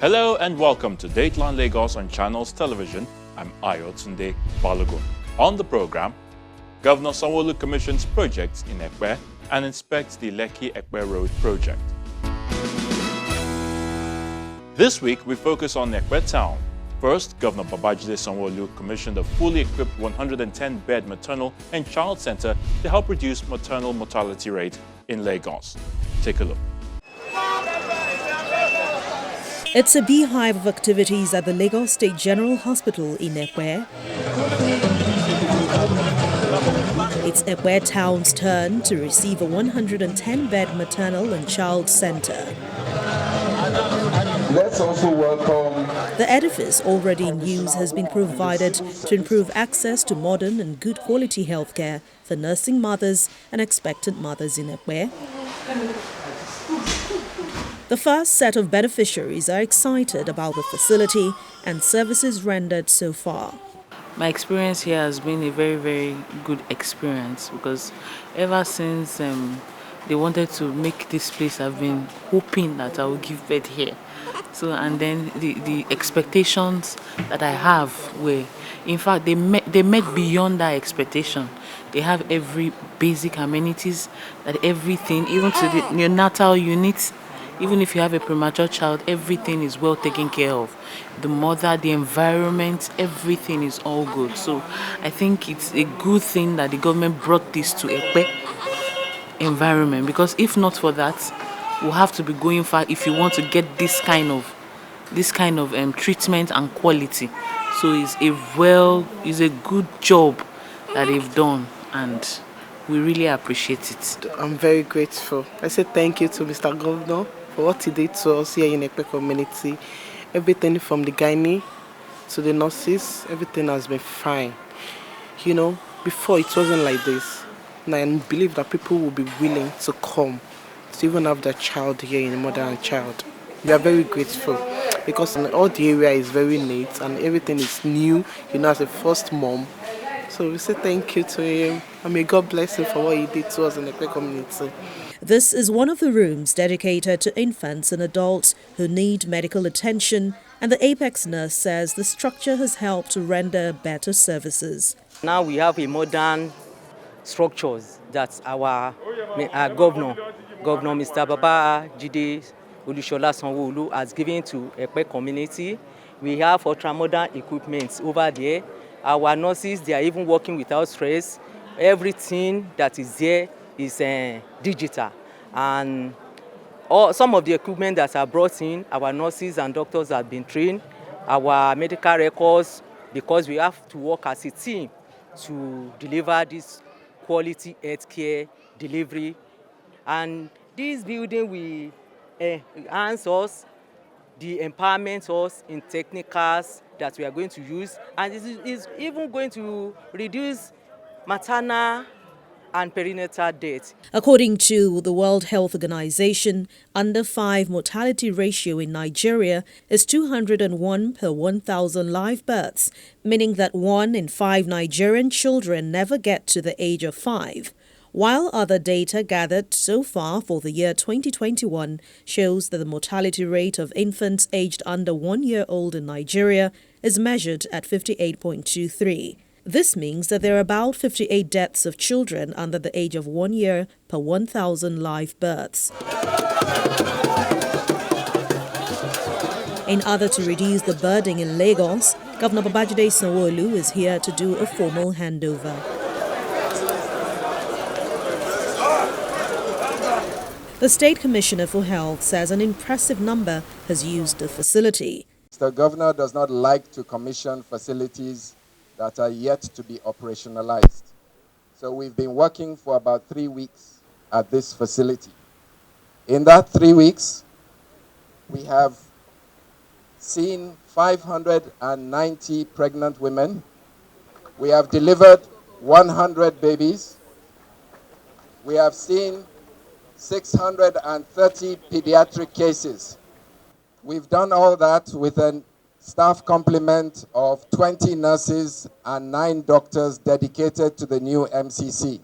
Hello and welcome to Dateline Lagos on Channels Television. I'm Ayotunde Balogun. On the program, Governor Sanwo-Olu commissions projects in Ekpe and inspects the Lekki-Ekpe Road project. This week, we focus on Ekpe town. First, Governor Babajide Sanwo-Olu commissioned a fully equipped 110-bed maternal and child center to help reduce maternal mortality rate in Lagos. Take a look. It's a beehive of activities at the Lagos State General Hospital in Ekpe. It's Ekpe town's turn to receive a 110-bed maternal and child center. Let's also welcome. The edifice, already in use, has been provided to improve access to modern and good quality healthcare for nursing mothers and expectant mothers in Ekpe. The first set of beneficiaries are excited about the facility and services rendered so far. My experience here has been a very, very good experience because ever since they wanted to make this place, I've been hoping that I will give birth here. So, and then the expectations that I have were, in fact, they met beyond that expectation. They have every basic amenities, that everything, even to the neonatal units. Even if you have a premature child, everything is well taken care of. The mother, the environment, everything is all good. So I think it's a good thing that the government brought this to Ekpe environment, because if not for that, we'll have to be going far if you want to get this kind of treatment and quality. So it's a good job that they've done, and we really appreciate it. I'm very grateful. I say thank you to Mr. Governor for what he did to us here in the Ekpe community. Everything from the gynae to the nurses, everything has been fine. You know, before it wasn't like this. And I believe that people will be willing to come to even have their child here in the mother and child. We are very grateful because all the area is very neat and everything is new, you know, as a first mom. So we say thank you to him and may God bless him for what he did to us in the Ekpe community. This is one of the rooms dedicated to infants and adults who need medical attention, and the Apex nurse says the structure has helped to render better services. Now we have a modern structures that our governor Mr. Babajide Sanwo-Olu has given to Ekpe community. We have ultra-modern equipment over there. Our nurses, they are even working without stress. Everything that is there is digital. And some of the equipment that are brought in, our nurses and doctors have been trained. Our medical records, because we have to work as a team to deliver this quality healthcare delivery. And this building will enhance us, the empowerment us in technicals that we are going to use, and it is even going to reduce maternal and perinatal death. According to the World Health Organization, under 5 mortality ratio in Nigeria is 201 per 1,000 live births, meaning that 1 in 5 Nigerian children never get to the age of 5. While other data gathered so far for the year 2021 shows that the mortality rate of infants aged under 1 year old in Nigeria is measured at 58.23. This means that there are about 58 deaths of children under the age of 1 year per 1,000 live births. In order to reduce the burden in Lagos, Governor Babajide Sanwo-Olu is here to do a formal handover. The State Commissioner for Health says an impressive number has used the facility. The governor does not like to commission facilities that are yet to be operationalized. So we've been working for about 3 weeks at this facility. In that 3 weeks, we have seen 590 pregnant women. We have delivered 100 babies. We have seen 630 pediatric cases. We've done all that with a staff complement of 20 nurses and 9 doctors dedicated to the new MCC.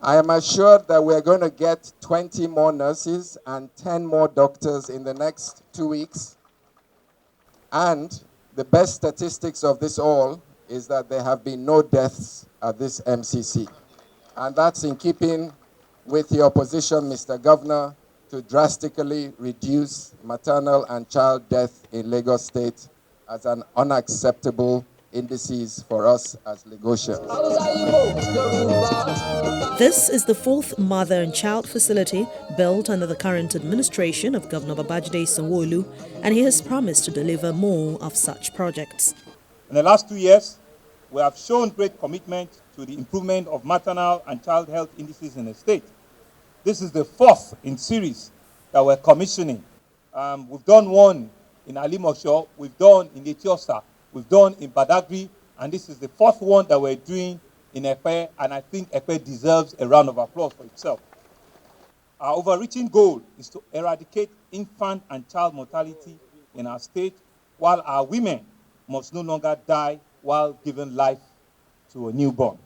I am assured that we're going to get 20 more nurses and 10 more doctors in the next 2 weeks. And the best statistics of this all is that there have been no deaths at this MCC. And that's in keeping with your position, Mr. Governor, to drastically reduce maternal and child death in Lagos State as an unacceptable indices for us as Lagosians. This is the fourth mother and child facility built under the current administration of Governor Babajide Sanwo-Olu, and he has promised to deliver more of such projects. In the last 2 years, we have shown great commitment to the improvement of maternal and child health indices in the state. This is the fourth in series that we're commissioning. We've done one in Alimosho, we've done in Etiosa, we've done in Badagry, and this is the fourth one that we're doing in Epe, and I think Epe deserves a round of applause for itself. Our overreaching goal is to eradicate infant and child mortality in our state, while our women must no longer die while giving life to a newborn.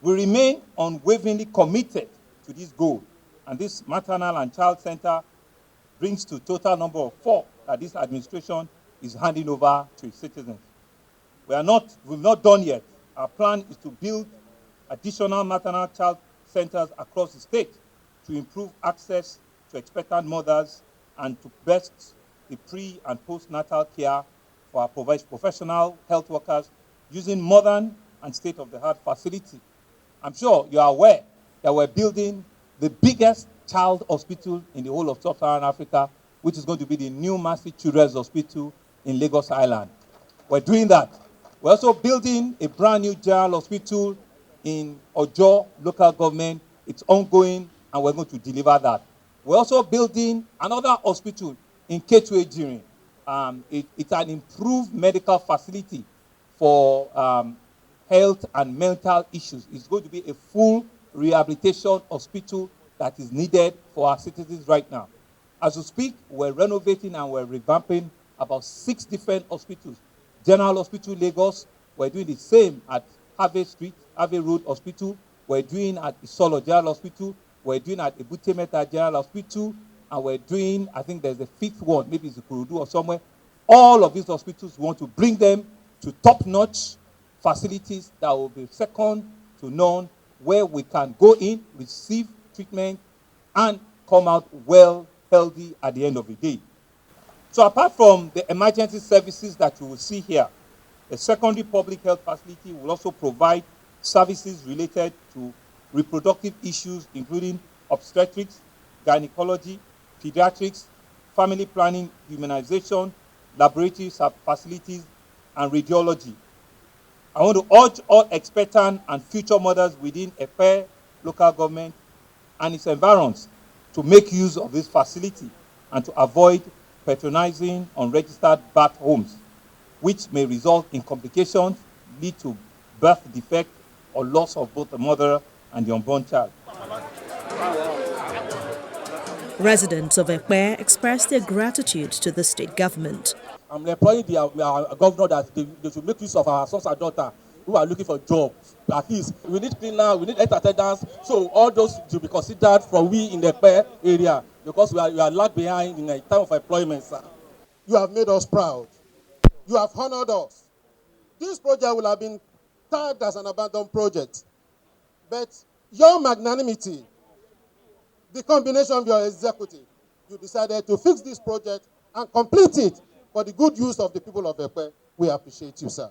We remain unwaveringly committed to this goal, and this maternal and child center brings to total number of 4 that this administration is handing over to its citizens. We've not done yet. Our plan is to build additional maternal child centers across the state to improve access to expectant mothers and to best the pre- and postnatal care for our professional health workers using modern and state-of-the-art facility. I'm sure you are aware that we're building the biggest child hospital in the whole of Sub-Saharan Africa, which is going to be the new Massey Children's Hospital in Lagos Island. We're doing that. We're also building a brand new general hospital in Ojo local government. It's ongoing, and we're going to deliver that. We're also building another hospital in Ketu It's an improved medical facility for health and mental issues. It's going to be a full rehabilitation hospital that is needed for our citizens right now. As we speak, we're renovating and we're revamping about 6 different hospitals. General Hospital Lagos, we're doing the same at Harvey Road Hospital. We're doing at Isolo General Hospital. We're doing at Ebute Metta General Hospital. And we're doing, I think there's a 5th one, maybe it's Kurudu or somewhere. All of these hospitals, we want to bring them to top-notch facilities that will be second to none, where we can go in, receive treatment, and come out well, healthy at the end of the day. So apart from the emergency services that you will see here, the secondary public health facility will also provide services related to reproductive issues, including obstetrics, gynecology, pediatrics, family planning, immunization, laboratory facilities, and radiology. I want to urge all expectant and future mothers within a fair local government and its environs to make use of this facility and to avoid patronizing unregistered birth homes, which may result in complications, lead to birth defect, or loss of both the mother and the unborn child. Residents of Ekpe expressed their gratitude to the state government. I'm employing the governor that they should make use of our sons and daughters who are looking for jobs. At least we need cleaner, we need health attendants, so all those should be considered for we in the Ekpe area, because we are lag behind in a time of employment, sir. You have made us proud. You have honored us. This project will have been tagged as an abandoned project, but your magnanimity, the combination of your executive, you decided to fix this project and complete it for the good use of the people of Ekpe. We appreciate you, sir.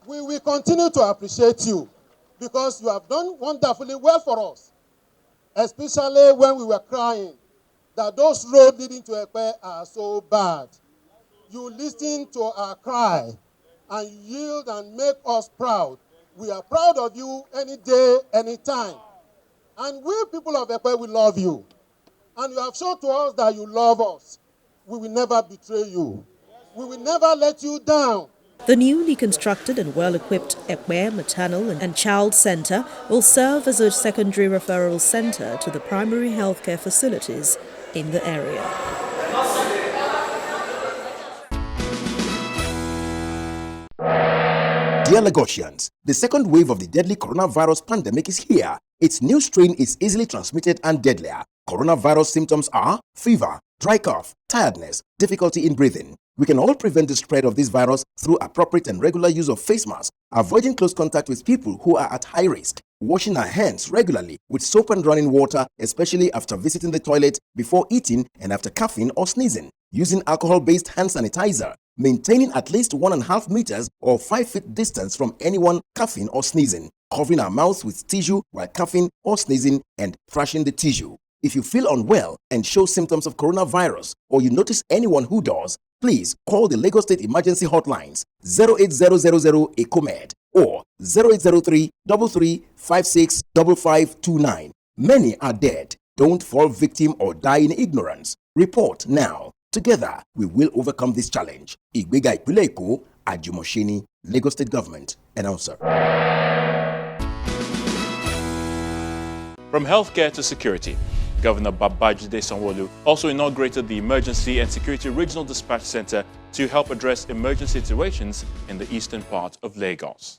We will continue to appreciate you because you have done wonderfully well for us, especially when we were crying that those roads leading to Ekpe are so bad. You listen to our cry and yield and make us proud. We are proud of you any day, any time. And we people of Ekpe will love you. And you have shown to us that you love us. We will never betray you. We will never let you down. The newly constructed and well-equipped Ekpe Maternal and Child Center will serve as a secondary referral center to the primary healthcare facilities in the area. Dear Lagosians, the second wave of the deadly coronavirus pandemic is here. Its new strain is easily transmitted and deadlier. Coronavirus symptoms are fever, dry cough, tiredness, difficulty in breathing. We can all prevent the spread of this virus through appropriate and regular use of face masks, avoiding close contact with people who are at high risk, washing our hands regularly with soap and running water, especially after visiting the toilet, before eating and after coughing or sneezing, using alcohol-based hand sanitizer, maintaining at least 1.5 meters or 5 feet distance from anyone coughing or sneezing, covering our mouths with tissue while coughing or sneezing, and brushing the tissue. If you feel unwell and show symptoms of coronavirus, or you notice anyone who does, please call the Lagos State Emergency Hotlines 08000 ECOMED or 0803 3356 5529. Many are dead. Don't fall victim or die in ignorance. Report now. Together, we will overcome this challenge. Igbega Ipinle Eko, Ajumosheni, Lagos State Government. Announcer. From healthcare to security, Governor Babajide Sanwo-Olu also inaugurated the Emergency and Security Regional Dispatch Center to help address emergency situations in the eastern part of Lagos.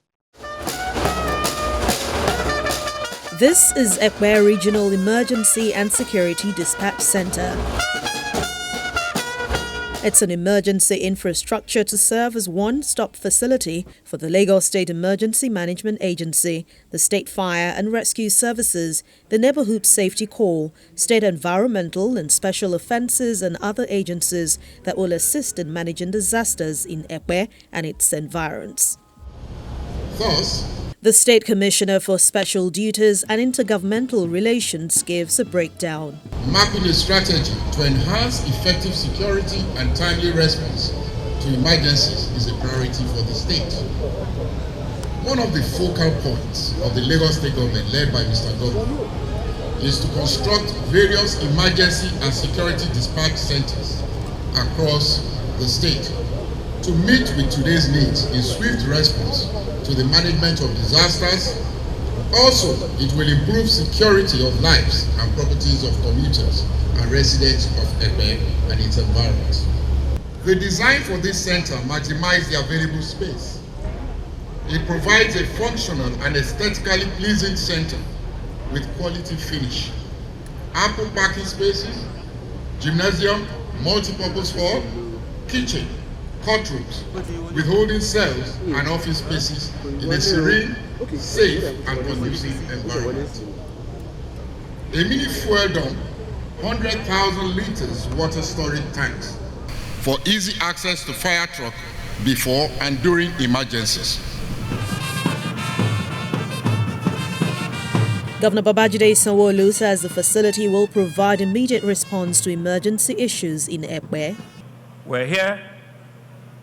This is Ekwe Regional Emergency and Security Dispatch Center. It's an emergency infrastructure to serve as one-stop facility for the Lagos State Emergency Management Agency, the State Fire and Rescue Services, the Neighborhood Safety Corps, State Environmental and Special Offences and other agencies that will assist in managing disasters in Ekwe and its environs. Thus, the State Commissioner for Special Duties and Intergovernmental Relations gives a breakdown. mapping a strategy to enhance effective security and timely response to emergencies is a priority for the state. One of the focal points of the Lagos State Government, led by Mr. Governor, is to construct various emergency and security dispatch centers across the state to meet with today's needs in swift response to the management of disasters. Also, it will improve security of lives and properties of commuters and residents of Ekpe and its environs. The design for this center maximizes the available space. It provides a functional and aesthetically pleasing center with quality finish, ample parking spaces, gymnasium, multi-purpose hall, kitchen, courtrooms, with holding cells and office spaces in a serene, safe and conducive environment. A mini fuel dump, 100,000 liters water storage tanks for easy access to fire truck before and during emergencies. Governor Babajide Sanwo-Olu says the facility will provide immediate response to emergency issues in Ekpe. We're here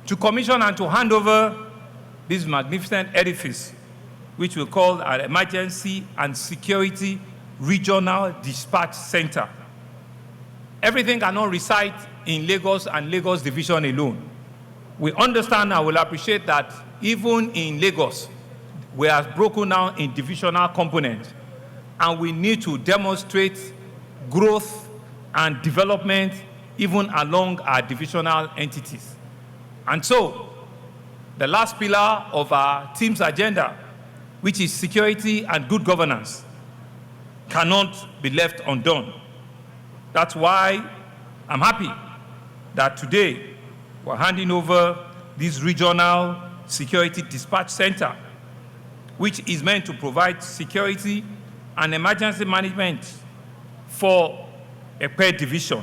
to commission and to hand over this magnificent edifice, which we call our Emergency and Security Regional Dispatch Center. Everything cannot reside in Lagos and Lagos Division alone. We understand and will appreciate that even in Lagos, we are broken down in divisional components, and we need to demonstrate growth and development even along our divisional entities. And so, the last pillar of our team's agenda, which is security and good governance, cannot be left undone. That's why I'm happy that today we're handing over this regional security dispatch center, which is meant to provide security and emergency management for Ekpe division.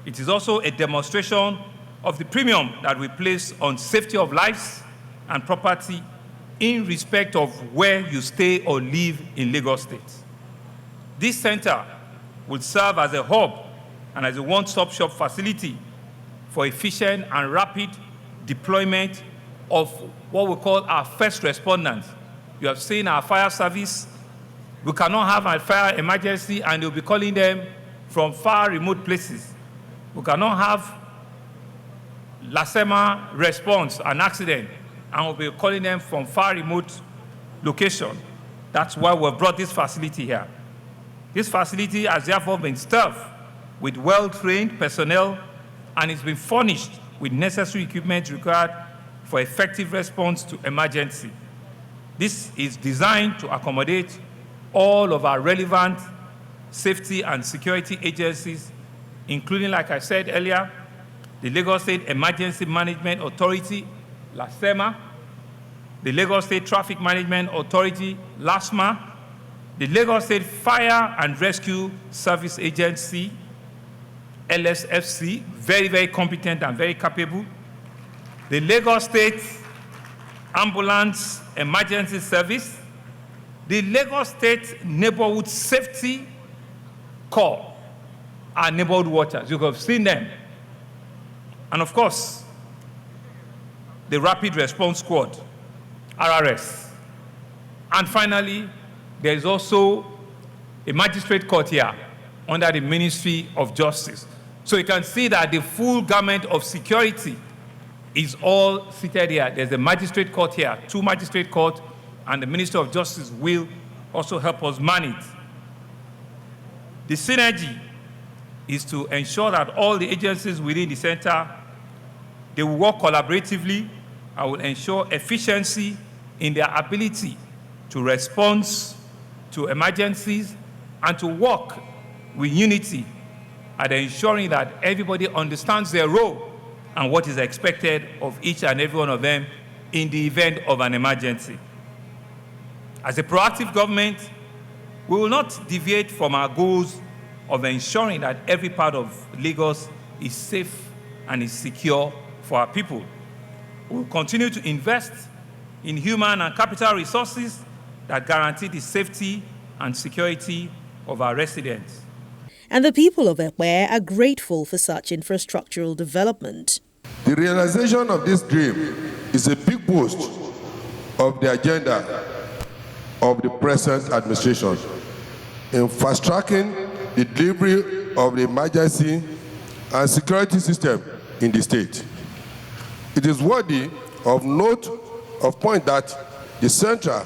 It is also a demonstration of the premium that we place on safety of lives and property in respect of where you stay or live in Lagos State. This center will serve as a hub and as a one-stop shop facility for efficient and rapid deployment of what we call our first responders. You have seen our fire service. We cannot have a fire emergency and you'll be calling them from far remote places. We cannot have LASEMA response, an accident, and we'll be calling them from far remote location. That's why we've brought this facility here. This facility has therefore been staffed with well-trained personnel and it's been furnished with necessary equipment required for effective response to emergency. This is designed to accommodate all of our relevant safety and security agencies including, like I said earlier, the Lagos State Emergency Management Authority, LASEMA, the Lagos State Traffic Management Authority, LASMA, the Lagos State Fire and Rescue Service Agency, LSFC, very, very competent and very capable, the Lagos State Ambulance Emergency Service, the Lagos State Neighborhood Safety Corps, our neighborhood watchers. You have seen them. And of course, the Rapid Response Squad, RRS. And finally, there is also a magistrate court here under the Ministry of Justice. So you can see that the full garment of security is all seated here. There's a magistrate court here, 2 magistrate courts, and the Ministry of Justice will also help us manage. The synergy is to ensure that all the agencies within the center, they will work collaboratively and will ensure efficiency in their ability to respond to emergencies and to work with unity at ensuring that everybody understands their role and what is expected of each and every one of them in the event of an emergency. As a proactive government, we will not deviate from our goals of ensuring that every part of Lagos is safe and is secure for our people. We will continue to invest in human and capital resources that guarantee the safety and security of our residents. And the people of Ekpe are grateful for such infrastructural development. The realization of this dream is a big boost of the agenda of the present administration in fast-tracking the delivery of the emergency and security system in the state. It is worthy of note of point that the central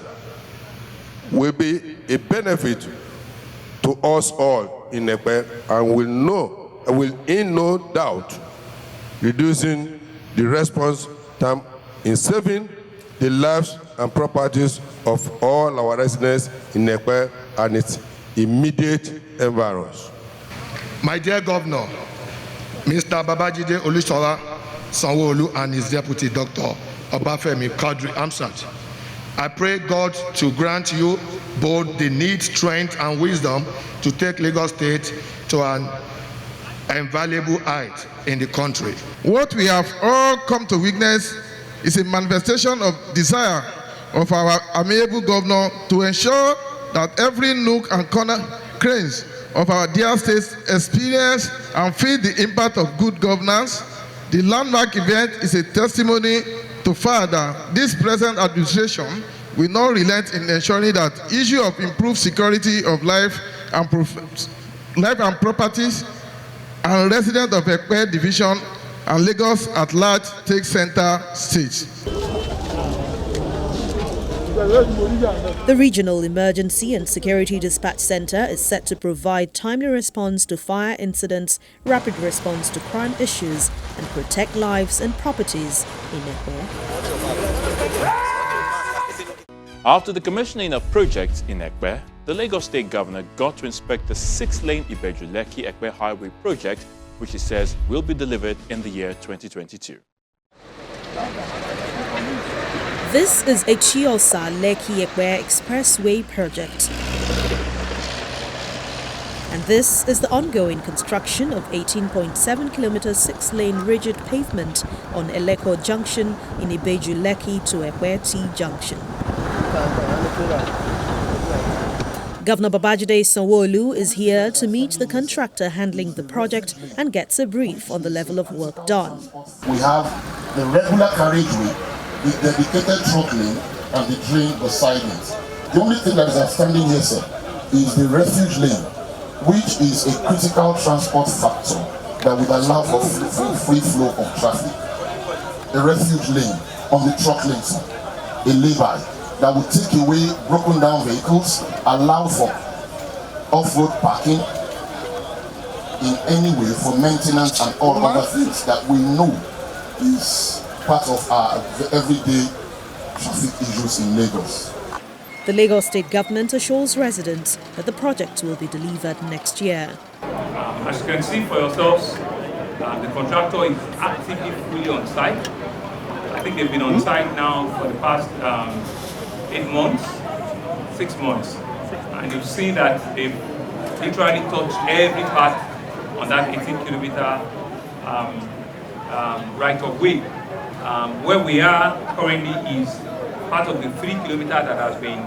will be a benefit to us all in Ekpe and will in no doubt reducing the response time in saving the lives and properties of all our residents in Ekpe and its immediate environs. My dear Governor, Mr. Babajide Olusola Sanwo-Olu and his deputy, Dr. Obafemi Kadri Amsat, I pray God to grant you both the need, strength, and wisdom to take Lagos State to an invaluable height in the country. What we have all come to witness is a manifestation of desire of our amiable governor to ensure that every nook and corner cranes of our dear states experience and feel the impact of good governance. The landmark event is a testimony to further this present administration will not relent in ensuring that issue of improved security of life and properties and residents of Ekpe Division and Lagos at large take center stage. The Regional Emergency and Security Dispatch Center is set to provide timely response to fire incidents, rapid response to crime issues, and protect lives and properties in Ekpe. After the commissioning of projects in Ekpe, the Lagos State Governor got to inspect the 6-lane Ibeju-Lekki-Ekpe Highway project, which he says will be delivered in the year 2022. This is a Chiosa-Lekki-Ekpe Expressway project. And this is the ongoing construction of 18.7 kilometer 6-lane rigid pavement on Eleko Junction in Ibeju-Lekki to Ekpe T Junction. Governor Babajide Sanwo-Olu is here to meet the contractor handling the project and gets a brief on the level of work done. We have the regular carriageway with dedicated truck lane and the drain beside it. The only thing that is outstanding here, sir, is the refuge lane, which is a critical transport factor that would allow for free flow of traffic. A refuge lane on the truck lane, sir, a lay-by that would take away broken down vehicles, allow for off-road parking in any way for maintenance and all other things that we know is part of our everyday traffic issues in Lagos. The Lagos state government assures residents that the project will be delivered next year. As you can see for yourselves, the contractor is actively fully on site. I think they've been on site now for the past 6 months. And you've seen that they've literally touched every part on that 18-kilometer right-of-way. Where we are currently is part of the 3 kilometers that has been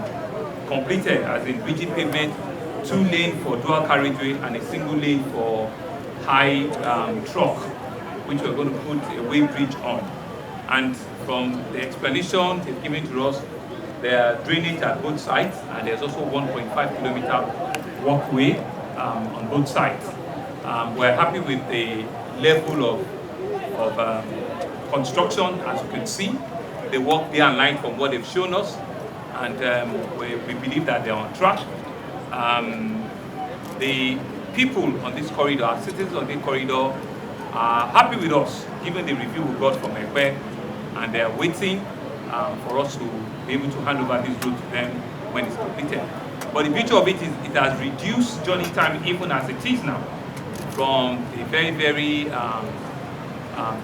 completed as in rigid pavement, 2 lanes for dual carriageway and a single lane for high truck, which we're going to put a weight bridge on. And from the explanation they've given to us, there are drainage at both sides, and there's also 1.5 kilometer walkway on both sides. We're happy with the level of construction. As you can see, they work day and night from what they've shown us, and we believe that they're on track. The people on this corridor, our citizens on this corridor, are happy with us, given the review we got from Ekpe, and they are waiting for us to be able to hand over this road to them when it's completed. But the beauty of it is it has reduced journey time even as it is now, from a very, very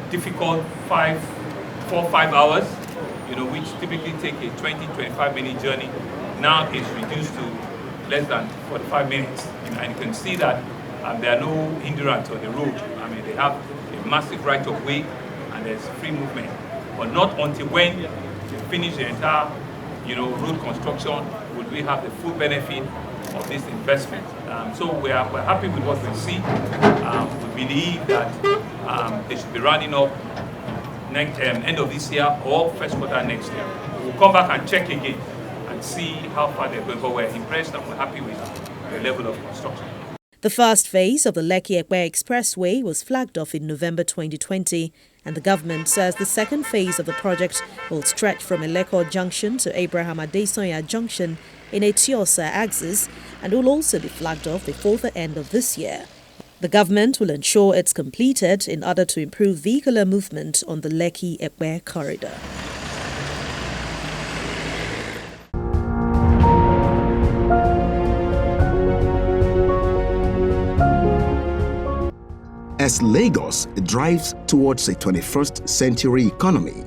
difficult 4-5 hours, which typically take a 20-25 minute journey. Now it's reduced to less than 45 minutes. And you can see that there are no hindrance on the road. I mean, they have a massive right-of-way and there's free movement. But not until when they finish the entire, road construction would we have the full benefit of this investment. So we're happy with what we see. We believe that they should be running up next end of this year or first quarter next year. We'll come back and check again and see how far they're going. But we're impressed and we're happy with the level of construction. The first phase of the Lekki-Ekpe Expressway was flagged off in November 2020, and the government says the second phase of the project will stretch from Eleko Junction to Abraham Adesoya Junction in a Tiosa axis and will also be flagged off before the end of this year. The government will ensure it's completed in order to improve vehicular movement on the Lekki-Ekpe corridor. As Lagos drives towards a 21st century economy,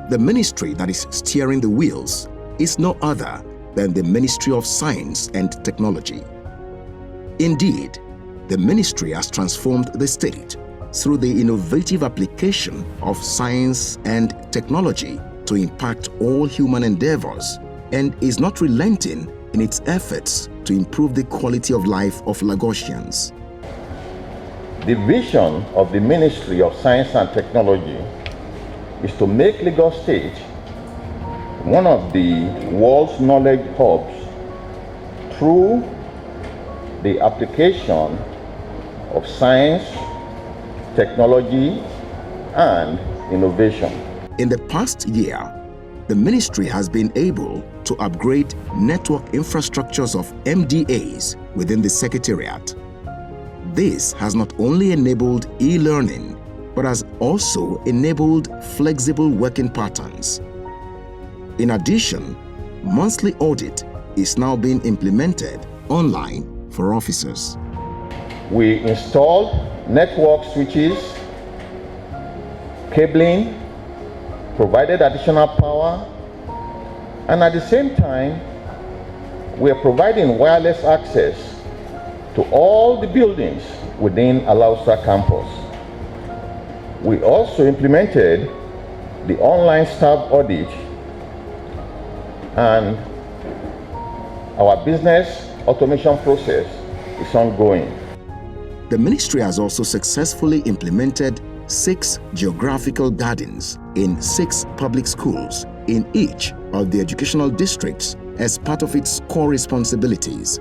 the ministry that is steering the wheels is no other than the Ministry of Science and Technology. Indeed, the ministry has transformed the state through the innovative application of science and technology to impact all human endeavors and is not relenting in its efforts to improve the quality of life of Lagosians. The vision of the Ministry of Science and Technology is to make Lagos State one of the world's knowledge hubs through the application of science, technology, and innovation. In the past year, the ministry has been able to upgrade network infrastructures of MDAs within the Secretariat. This has not only enabled e-learning, but has also enabled flexible working patterns. In addition, monthly audit is now being implemented online for officers. We installed network switches, cabling, provided additional power, and at the same time, we are providing wireless access to all the buildings within Alausa campus. We also implemented the online staff audit, and our business automation process is ongoing. The ministry has also successfully implemented 6 geographical gardens in 6 public schools in each of the educational districts as part of its core responsibilities,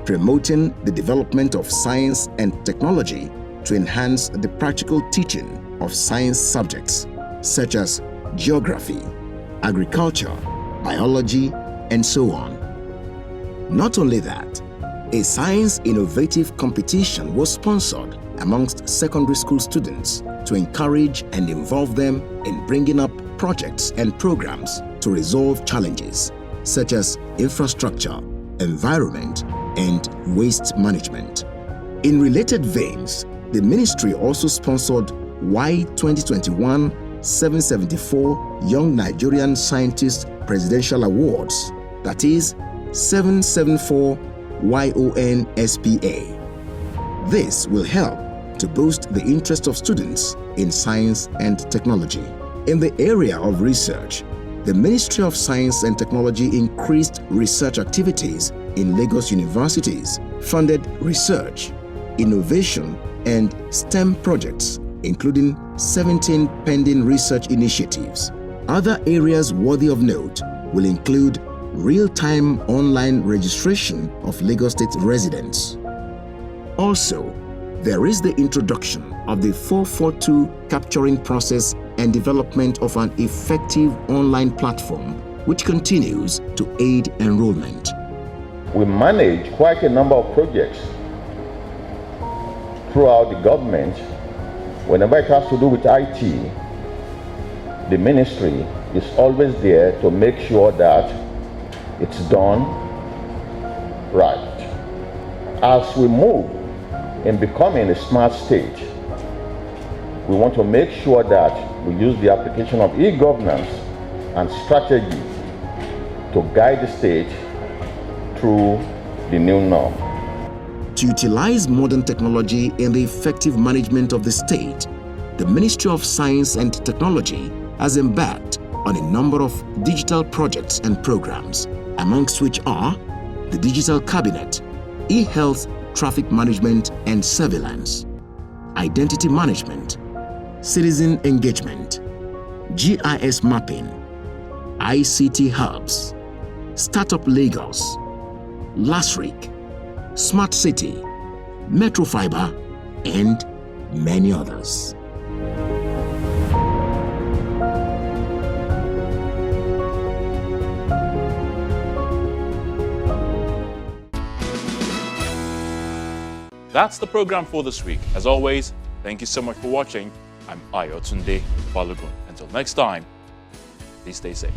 promoting the development of science and technology to enhance the practical teaching of science subjects such as geography, agriculture, biology, and so on. Not only that, a science innovative competition was sponsored amongst secondary school students to encourage and involve them in bringing up projects and programs to resolve challenges. such as infrastructure, environment, and waste management. In related veins, the ministry also sponsored Y 2021-774 Young Nigerian Scientist Presidential Awards, that is 774 YONSPA. This will help to boost the interest of students in science and technology. In the area of research, the Ministry of Science and Technology increased research activities in Lagos universities, funded research, innovation, and STEM projects, including 17 pending research initiatives. Other areas worthy of note will include real-time online registration of Lagos State residents. Also, there is the introduction of the 442 capturing process and development of an effective online platform which continues to aid enrollment. We manage quite a number of projects throughout the government. Whenever it has to do with IT, the ministry is always there to make sure that it's done right. As we move in becoming a smart state, we want to make sure that we use the application of e-governance and strategy to guide the state through the new norm. To utilize modern technology in the effective management of the state, the Ministry of Science and Technology has embarked on a number of digital projects and programs, amongst which are the Digital Cabinet, e-health, traffic management and surveillance, identity management, citizen engagement, GIS mapping, ICT hubs, Startup Lagos, LASRIC, Smart City, Metro Fiber, and many others. That's the program for this week. As always, thank you so much for watching. I'm Ayotunde Balogun. Until next time, please stay safe.